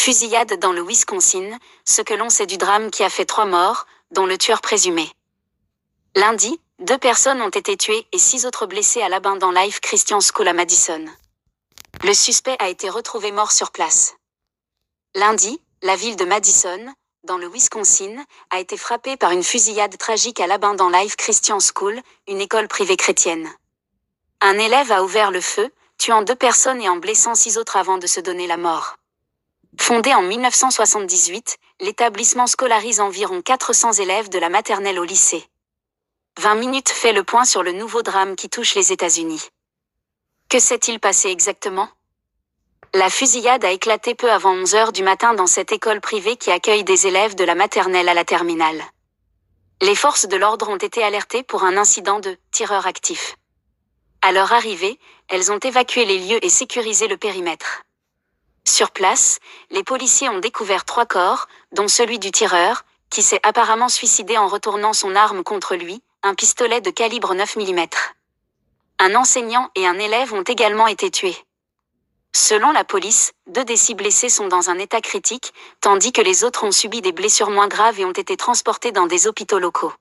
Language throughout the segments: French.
Fusillade dans le Wisconsin, ce que l'on sait du drame qui a fait 3 morts, dont le tueur présumé. Lundi, 2 personnes ont été tuées et 6 autres blessées à l'Abandon Life Christian School à Madison. Le suspect a été retrouvé mort sur place. Lundi, la ville de Madison, dans le Wisconsin, a été frappée par une fusillade tragique à l'Abandon Life Christian School, une école privée chrétienne. Un élève a ouvert le feu, tuant 2 personnes et en blessant 6 autres avant de se donner la mort. Fondé en 1978, l'établissement scolarise environ 400 élèves de la maternelle au lycée. 20 minutes fait le point sur le nouveau drame qui touche les États-Unis. Que s'est-il passé exactement ? La fusillade a éclaté peu avant 11 h du matin dans cette école privée qui accueille des élèves de la maternelle à la terminale. Les forces de l'ordre ont été alertées pour un incident de « tireur actif ». À leur arrivée, elles ont évacué les lieux et sécurisé le périmètre. Sur place, les policiers ont découvert 3 corps, dont celui du tireur, qui s'est apparemment suicidé en retournant son arme contre lui, un pistolet de calibre 9 mm. Un enseignant et un élève ont également été tués. Selon la police, 2 des 6 blessés sont dans un état critique, tandis que les autres ont subi des blessures moins graves et ont été transportés dans des hôpitaux locaux.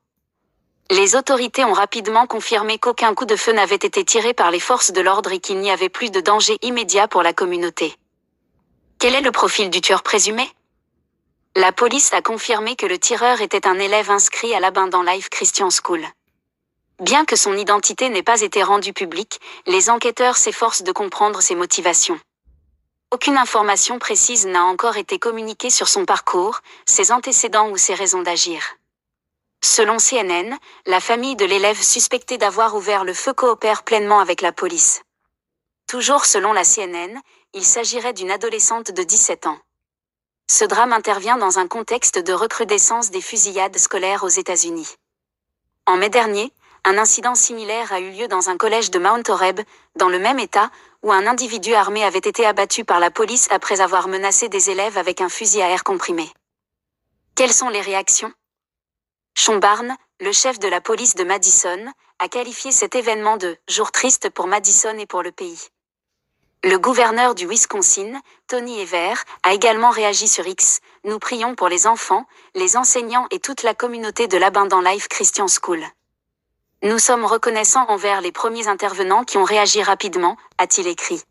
Les autorités ont rapidement confirmé qu'aucun coup de feu n'avait été tiré par les forces de l'ordre et qu'il n'y avait plus de danger immédiat pour la communauté. Quel est le profil du tueur présumé ? La police a confirmé que le tireur était un élève inscrit à l'Abandon Life Christian School. Bien que son identité n'ait pas été rendue publique, les enquêteurs s'efforcent de comprendre ses motivations. Aucune information précise n'a encore été communiquée sur son parcours, ses antécédents ou ses raisons d'agir. Selon CNN, la famille de l'élève suspecté d'avoir ouvert le feu coopère pleinement avec la police. Toujours selon la CNN, il s'agirait d'une adolescente de 17 ans. Ce drame intervient dans un contexte de recrudescence des fusillades scolaires aux États-Unis. En mai dernier, un incident similaire a eu lieu dans un collège de Mount Horeb, dans le même État, où un individu armé avait été abattu par la police après avoir menacé des élèves avec un fusil à air comprimé. Quelles sont les réactions ? Sean Barnes, le chef de la police de Madison, a qualifié cet événement de « jour triste pour Madison et pour le pays ». Le gouverneur du Wisconsin, Tony Evers, a également réagi sur X. « Nous prions pour les enfants, les enseignants et toute la communauté de l'Abandon Life Christian School. Nous sommes reconnaissants envers les premiers intervenants qui ont réagi rapidement », a-t-il écrit.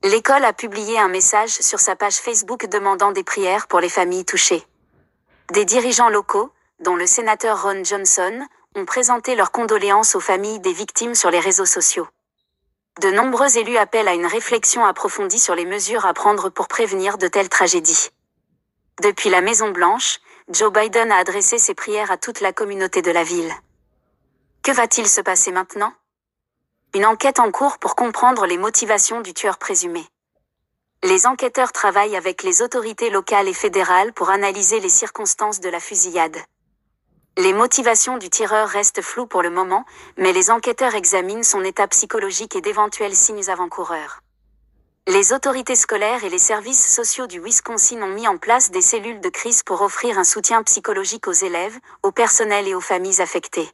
L'école a publié un message sur sa page Facebook demandant des prières pour les familles touchées. Des dirigeants locaux, dont le sénateur Ron Johnson, ont présenté leurs condoléances aux familles des victimes sur les réseaux sociaux. De nombreux élus appellent à une réflexion approfondie sur les mesures à prendre pour prévenir de telles tragédies. Depuis la Maison-Blanche, Joe Biden a adressé ses prières à toute la communauté de la ville. Que va-t-il se passer maintenant ? Une enquête en cours pour comprendre les motivations du tueur présumé. Les enquêteurs travaillent avec les autorités locales et fédérales pour analyser les circonstances de la fusillade. Les motivations du tireur restent floues pour le moment, mais les enquêteurs examinent son état psychologique et d'éventuels signes avant-coureurs. Les autorités scolaires et les services sociaux du Wisconsin ont mis en place des cellules de crise pour offrir un soutien psychologique aux élèves, au personnel et aux familles affectées.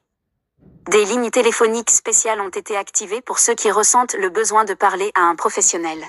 Des lignes téléphoniques spéciales ont été activées pour ceux qui ressentent le besoin de parler à un professionnel.